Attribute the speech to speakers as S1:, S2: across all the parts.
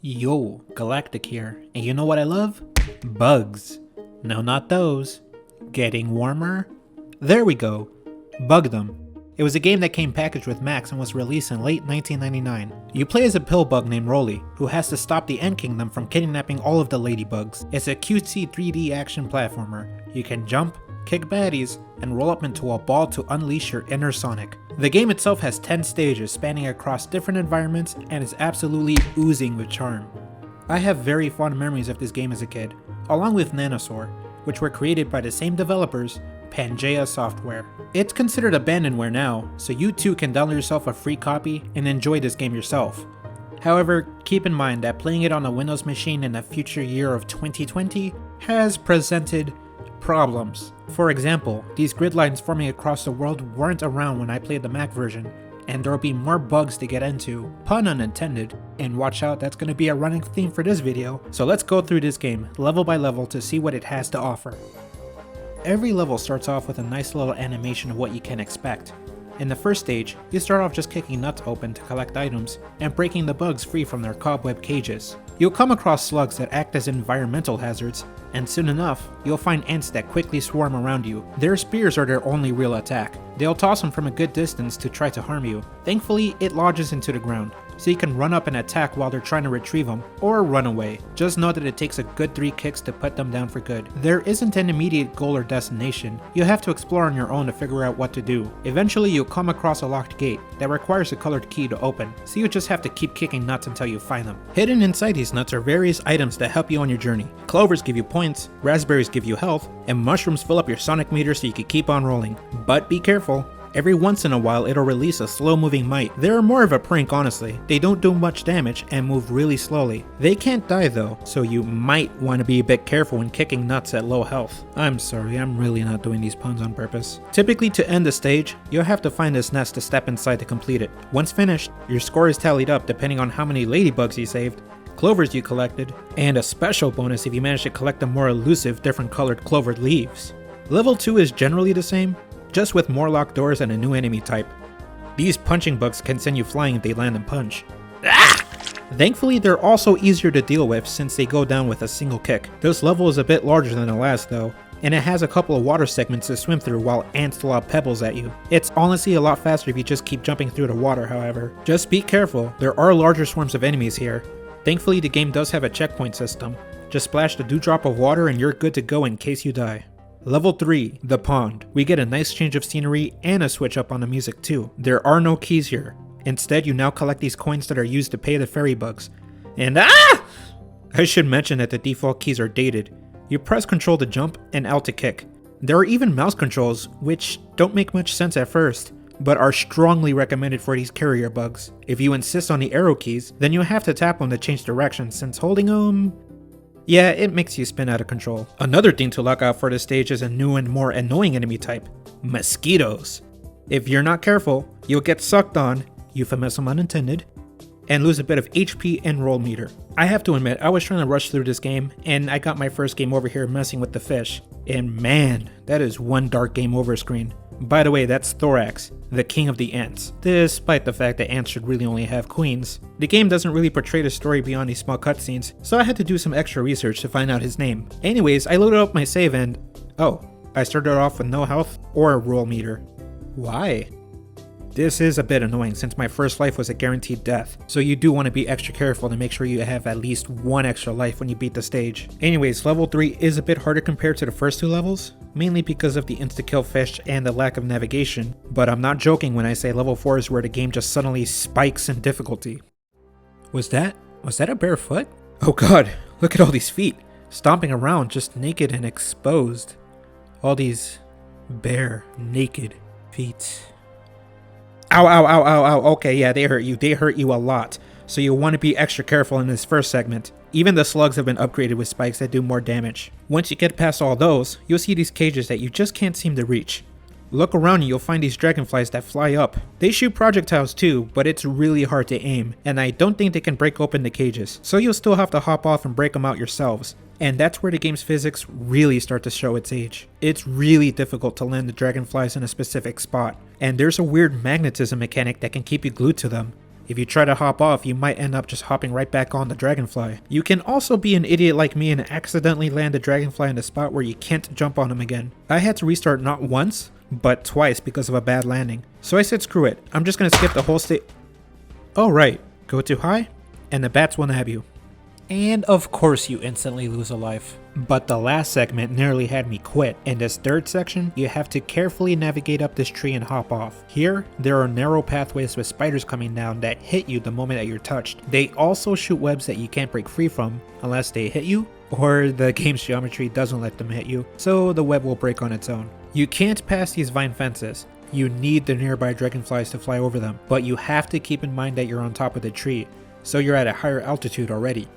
S1: Yo, Galactic here, and you know what I love? Bugs. No, not those. Getting warmer? There we go. Bugdom. It was a game that came packaged with Macs and was released in late 1999. You play as a pill bug named Rolly, who has to stop the Ant Kingdom from kidnapping all of the ladybugs. It's a cutesy 3D action platformer. You can jump, kick baddies, and roll up into a ball to unleash your inner Sonic. The game itself has 10 stages spanning across different environments and is absolutely oozing with charm. I have very fond memories of this game as a kid, along with Nanosaur, which were created by the same developers, Pangea software. It's considered abandonware now, so you too can download yourself a free copy and enjoy this game yourself. However, keep in mind that playing it on a Windows machine in the future year of 2020 has presented problems. For example, these grid lines forming across the world weren't around when I played the Mac version, and there'll be more bugs to get into, pun unintended, and watch out, that's going to be a running theme for this video, so let's go through this game level by level to see what it has to offer. Every level starts off with a nice little animation of what you can expect. In the first stage, you start off just kicking nuts open to collect items and breaking the bugs free from their cobweb cages. You'll come across slugs that act as environmental hazards, and soon enough, you'll find ants that quickly swarm around you. Their spears are their only real attack. They'll toss them from a good distance to try to harm you. Thankfully, it lodges into the ground, so you can run up and attack while they're trying to retrieve them, or run away. Just know that it takes a good 3 kicks to put them down for good. There isn't an immediate goal or destination. You'll have to explore on your own to figure out what to do. Eventually, you'll come across a locked gate that requires a colored key to open, so you just have to keep kicking nuts until you find them. Hidden inside these nuts are various items that help you on your journey. Clovers give you points, raspberries give you health, and mushrooms fill up your Sonic meter so you can keep on rolling. But be careful. Every once in a while it'll release a slow-moving mite. They're more of a prank honestly. They don't do much damage and move really slowly. They can't die though, so you might want to be a bit careful when kicking nuts at low health. I'm sorry, I'm really not doing these puns on purpose. Typically to end the stage, you'll have to find this nest to step inside to complete it. Once finished, your score is tallied up depending on how many ladybugs you saved, clovers you collected, and a special bonus if you manage to collect the more elusive different colored clovered leaves. Level 2 is generally the same, just with more locked doors and a new enemy type. These punching bugs can send you flying if they land and punch. Ah! Thankfully, they're also easier to deal with since they go down with a single kick. This level is a bit larger than the last though, and it has a couple of water segments to swim through while ants lob pebbles at you. It's honestly a lot faster if you just keep jumping through the water however. Just be careful, there are larger swarms of enemies here. Thankfully the game does have a checkpoint system. Just splash the dewdrop of water and you're good to go in case you die. Level 3, the pond. We get a nice change of scenery and a switch up on the music too. There are no keys here. Instead, you now collect these coins that are used to pay the fairy bugs. And I should mention that the default keys are dated. You press Control to jump and L to kick. There are even mouse controls, which don't make much sense at first, but are strongly recommended for these carrier bugs. If you insist on the arrow keys, then you have to tap them to change direction since holding them... yeah, it makes you spin out of control. Another thing to look out for this stage is a new and more annoying enemy type, mosquitoes. If you're not careful, you'll get sucked on, euphemism unintended, and lose a bit of HP and roll meter. I have to admit, I was trying to rush through this game, and I got my first game over here messing with the fish. And man, that is one dark game over screen. By the way, that's Thorax, the king of the ants, despite the fact that ants should really only have queens. The game doesn't really portray the story beyond these small cutscenes, so I had to do some extra research to find out his name. Anyways, I loaded up my save and... oh, I started off with no health or a roll meter. Why? This is a bit annoying since my first life was a guaranteed death, so you do want to be extra careful to make sure you have at least one extra life when you beat the stage. Anyways, level 3 is a bit harder compared to the first 2 levels, mainly because of the insta-kill fish and the lack of navigation, but I'm not joking when I say level 4 is where the game just suddenly spikes in difficulty. Was that a bare foot? Oh god, look at all these feet, stomping around just naked and exposed. All these bare, naked feet. Ow, ow, ow, ow, ow, okay, yeah, they hurt you a lot, so you'll want to be extra careful in this first segment. Even the slugs have been upgraded with spikes that do more damage. Once you get past all those, you'll see these cages that you just can't seem to reach. Look around and you'll find these dragonflies that fly up. They shoot projectiles too, but it's really hard to aim, and I don't think they can break open the cages, so you'll still have to hop off and break them out yourselves. And that's where the game's physics really start to show its age. It's really difficult to land the dragonflies in a specific spot, and there's a weird magnetism mechanic that can keep you glued to them. If you try to hop off, you might end up just hopping right back on the dragonfly. You can also be an idiot like me and accidentally land the dragonfly in a spot where you can't jump on him again. I had to restart not once, but twice because of a bad landing. So I said screw it, I'm just gonna skip the whole Oh right, go too high, and the bats will nab you. And of course you instantly lose a life. But the last segment nearly had me quit. In this third section, you have to carefully navigate up this tree and hop off. Here, there are narrow pathways with spiders coming down that hit you the moment that you're touched. They also shoot webs that you can't break free from unless they hit you, or the game's geometry doesn't let them hit you, so the web will break on its own. You can't pass these vine fences. You need the nearby dragonflies to fly over them, but you have to keep in mind that you're on top of the tree, so you're at a higher altitude already.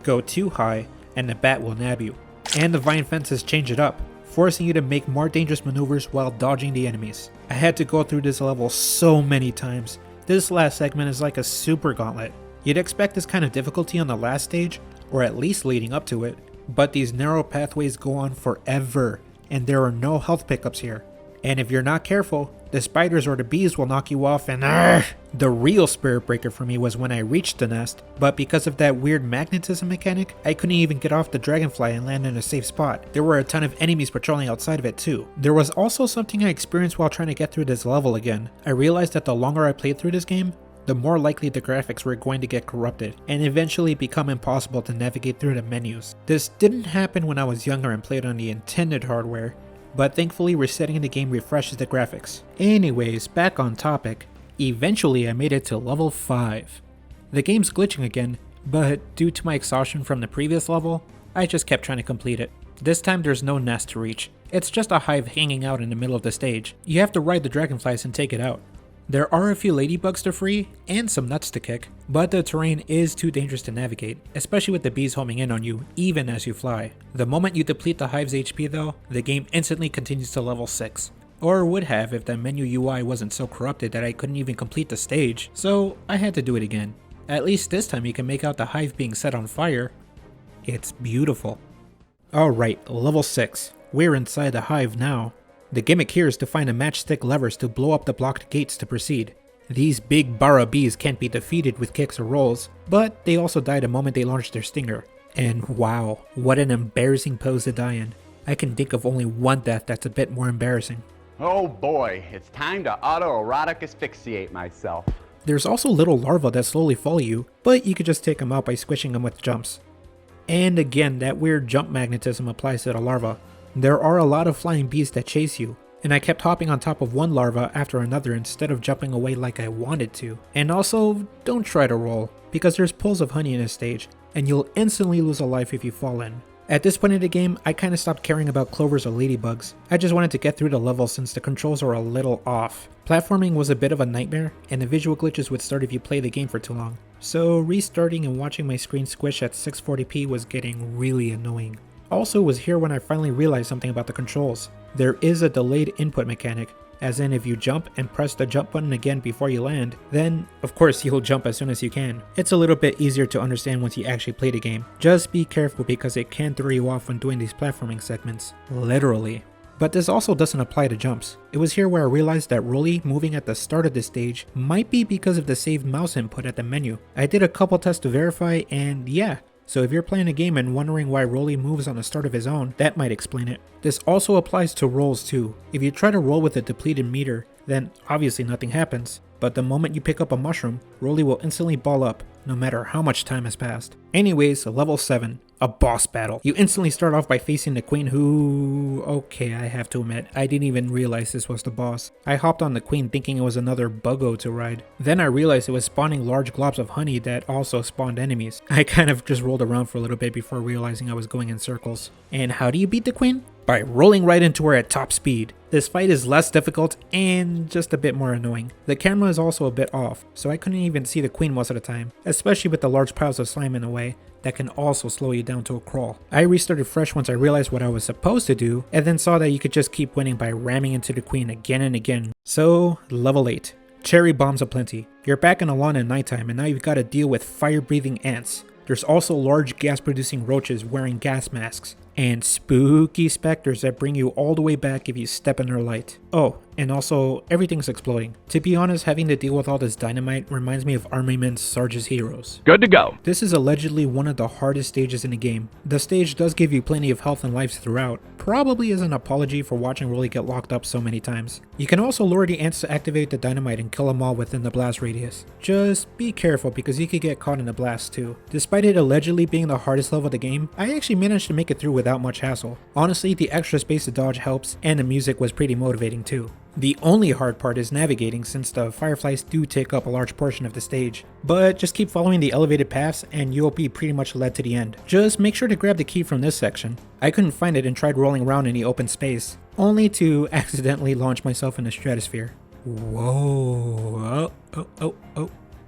S1: Go too high, and the bat will nab you. And the vine fences change it up, forcing you to make more dangerous maneuvers while dodging the enemies. I had to go through this level so many times. This last segment is like a super gauntlet. You'd expect this kind of difficulty on the last stage, or at least leading up to it, but these narrow pathways go on forever, and there are no health pickups here. And if you're not careful, the spiders or the bees will knock you off and The real spirit breaker for me was when I reached the nest, but because of that weird magnetism mechanic, I couldn't even get off the dragonfly and land in a safe spot. There were a ton of enemies patrolling outside of it too. There was also something I experienced while trying to get through this level again. I realized that the longer I played through this game, the more likely the graphics were going to get corrupted, and eventually become impossible to navigate through the menus. This didn't happen when I was younger and played on the intended hardware, but thankfully resetting the game refreshes the graphics. Anyways, back on topic, eventually I made it to level 5. The game's glitching again, but due to my exhaustion from the previous level, I just kept trying to complete it. This time there's no nest to reach, it's just a hive hanging out in the middle of the stage. You have to ride the dragonflies and take it out. There are a few ladybugs to free, and some nuts to kick, but the terrain is too dangerous to navigate, especially with the bees homing in on you even as you fly. The moment you deplete the hive's HP though, the game instantly continues to level 6. Or would have if the menu UI wasn't so corrupted that I couldn't even complete the stage, so I had to do it again. At least this time you can make out the hive being set on fire. It's beautiful. Alright, level 6. We're inside the hive now. The gimmick here is to find the matchstick levers to blow up the blocked gates to proceed. These big Bara bees can't be defeated with kicks or rolls, but they also die the moment they launch their stinger. And wow, what an embarrassing pose to die in. I can think of only one death that's a bit more embarrassing.
S2: Oh boy, it's time to autoerotic asphyxiate myself.
S1: There's also little larvae that slowly follow you, but you could just take them out by squishing them with jumps. And again, that weird jump magnetism applies to the larva. There are a lot of flying bees that chase you, and I kept hopping on top of one larva after another instead of jumping away like I wanted to. And also, don't try to roll, because there's pools of honey in this stage, and you'll instantly lose a life if you fall in. At this point in the game, I kinda stopped caring about clovers or ladybugs. I just wanted to get through the level since the controls are a little off. Platforming was a bit of a nightmare, and the visual glitches would start if you play the game for too long. So restarting and watching my screen squish at 640p was getting really annoying. Also was here when I finally realized something about the controls. There is a delayed input mechanic, as in if you jump and press the jump button again before you land, then of course you'll jump as soon as you can. It's a little bit easier to understand once you actually play the game. Just be careful because it can throw you off when doing these platforming segments. Literally. But this also doesn't apply to jumps. It was here where I realized that Rolly moving at the start of this stage might be because of the saved mouse input at the menu. I did a couple tests to verify and yeah. So if you're playing a game and wondering why Rolly moves on the start of his own, that might explain it. This also applies to rolls too. If you try to roll with a depleted meter, then obviously nothing happens. But the moment you pick up a mushroom, Rolly will instantly ball up, no matter how much time has passed. Anyways, level 7. A boss battle. You instantly start off by facing the queen who... Okay, I have to admit, I didn't even realize this was the boss. I hopped on the queen thinking it was another buggo to ride. Then I realized it was spawning large globs of honey that also spawned enemies. I kind of just rolled around for a little bit before realizing I was going in circles. And how do you beat the queen? By rolling right into her at top speed. This fight is less difficult and just a bit more annoying. The camera is also a bit off, so I couldn't even see the queen most of the time, especially with the large piles of slime in the way that can also slow you down to a crawl. I restarted fresh once I realized what I was supposed to do, and then saw that you could just keep winning by ramming into the queen again and again. So, level 8. Cherry bombs aplenty. You're back in a lawn at nighttime and now you've got to deal with fire-breathing ants. There's also large gas-producing roaches wearing gas masks. and spooky specters that bring you all the way back if you step in their light. Oh, and also, everything's exploding. To be honest, having to deal with all this dynamite reminds me of Army Men Sarge's Heroes.
S2: Good to go.
S1: This is allegedly one of the hardest stages in the game. The stage does give you plenty of health and lives throughout, probably as an apology for watching Rolly get locked up so many times. You can also lure the ants to activate the dynamite and kill them all within the blast radius. Just be careful because you could get caught in a blast too. Despite it allegedly being the hardest level of the game, I actually managed to make it through without much hassle. Honestly, the extra space to dodge helps, and the music was pretty motivating too. The only hard part is navigating since the fireflies do take up a large portion of the stage. But just keep following the elevated paths and you'll be pretty much led to the end. Just make sure to grab the key from this section. I couldn't find it and tried rolling around in the open space, only to accidentally launch myself in the stratosphere. Whoa,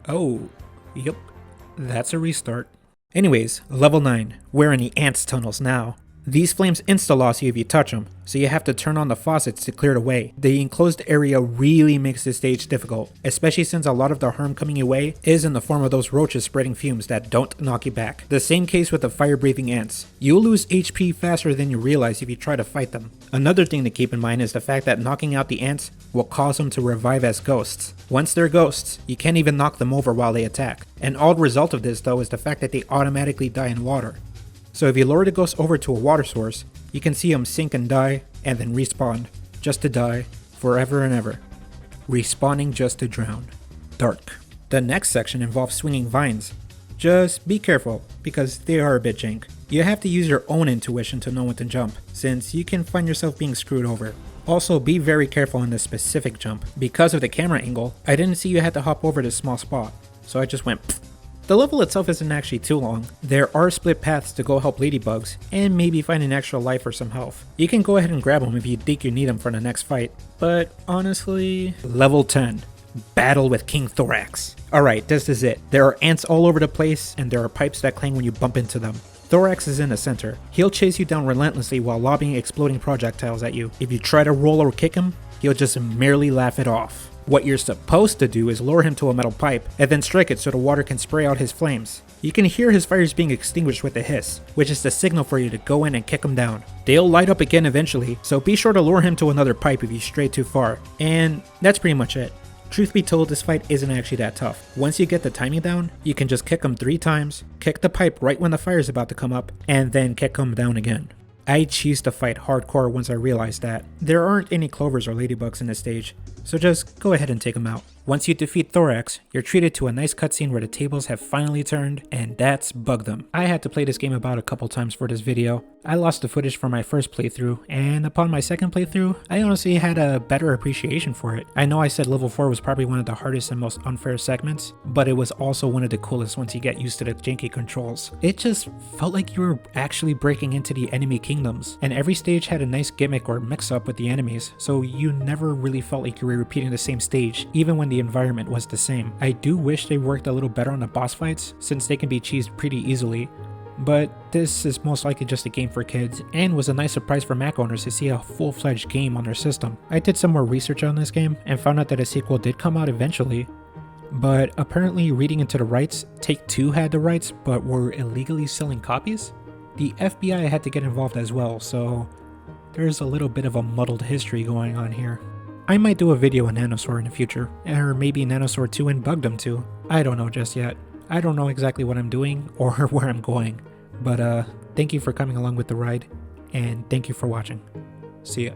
S1: oh, yep, that's a restart. Anyways, level 9, we're in the ants tunnels now. These flames insta-loss you if you touch them, so you have to turn on the faucets to clear it away. The enclosed area really makes this stage difficult, especially since a lot of the harm coming your way is in the form of those roaches spreading fumes that don't knock you back. The same case with the fire-breathing ants. You'll lose HP faster than you realize if you try to fight them. Another thing to keep in mind is the fact that knocking out the ants will cause them to revive as ghosts. Once they're ghosts, you can't even knock them over while they attack. An odd result of this though is the fact that they automatically die in water. So if you lure the ghost over to a water source, you can see them sink and die, and then respawn, just to die, forever and ever. Respawning just to drown. Dark. The next section involves swinging vines. Just be careful, because they are a bit jank. You have to use your own intuition to know when to jump, since you can find yourself being screwed over. Also, be very careful in this specific jump. Because of the camera angle, I didn't see you had to hop over this small spot, so I just went pfft. The level itself isn't actually too long. There are split paths to go help ladybugs, and maybe find an extra life or some health. You can go ahead and grab them if you think you need them for the next fight, but honestly... Level 10. Battle with King Thorax. Alright, this is it. There are ants all over the place, and there are pipes that clang when you bump into them. Thorax is in the center. He'll chase you down relentlessly while lobbing exploding projectiles at you. If you try to roll or kick him, he'll just merely laugh it off. What you're supposed to do is lure him to a metal pipe, and then strike it so the water can spray out his flames. You can hear his fires being extinguished with a hiss, which is the signal for you to go in and kick him down. They'll light up again eventually, so be sure to lure him to another pipe if you stray too far. And that's pretty much it. Truth be told, this fight isn't actually that tough. Once you get the timing down, you can just kick him 3 times, kick the pipe right when the fire's about to come up, and then kick him down again. I cheese to fight hardcore once I realized that. There aren't any clovers or ladybugs in this stage, so just go ahead and take them out. Once you defeat Thorax, you're treated to a nice cutscene where the tables have finally turned, and that's Bugdom. I had to play this game about a couple times for this video. I lost the footage for my first playthrough, and upon my second playthrough, I honestly had a better appreciation for it. I know I said level 4 was probably one of the hardest and most unfair segments, but it was also one of the coolest once you get used to the janky controls. It just felt like you were actually breaking into the enemy kingdoms, and every stage had a nice gimmick or mix-up with the enemies, so you never really felt like you were repeating the same stage, even when the environment was the same. I do wish they worked a little better on the boss fights, since they can be cheesed pretty easily, but this is most likely just a game for kids, and was a nice surprise for Mac owners to see a full-fledged game on their system. I did some more research on this game, and found out that a sequel did come out eventually, but apparently reading into the rights, Take-Two had the rights, but were illegally selling copies? The FBI had to get involved as well, so there's a little bit of a muddled history going on here. I might do a video on Nanosaur in the future, or maybe Nanosaur 2 and Bugdom 2. I don't know just yet. I don't know exactly what I'm doing or where I'm going, but thank you for coming along with the ride, and thank you for watching. See ya.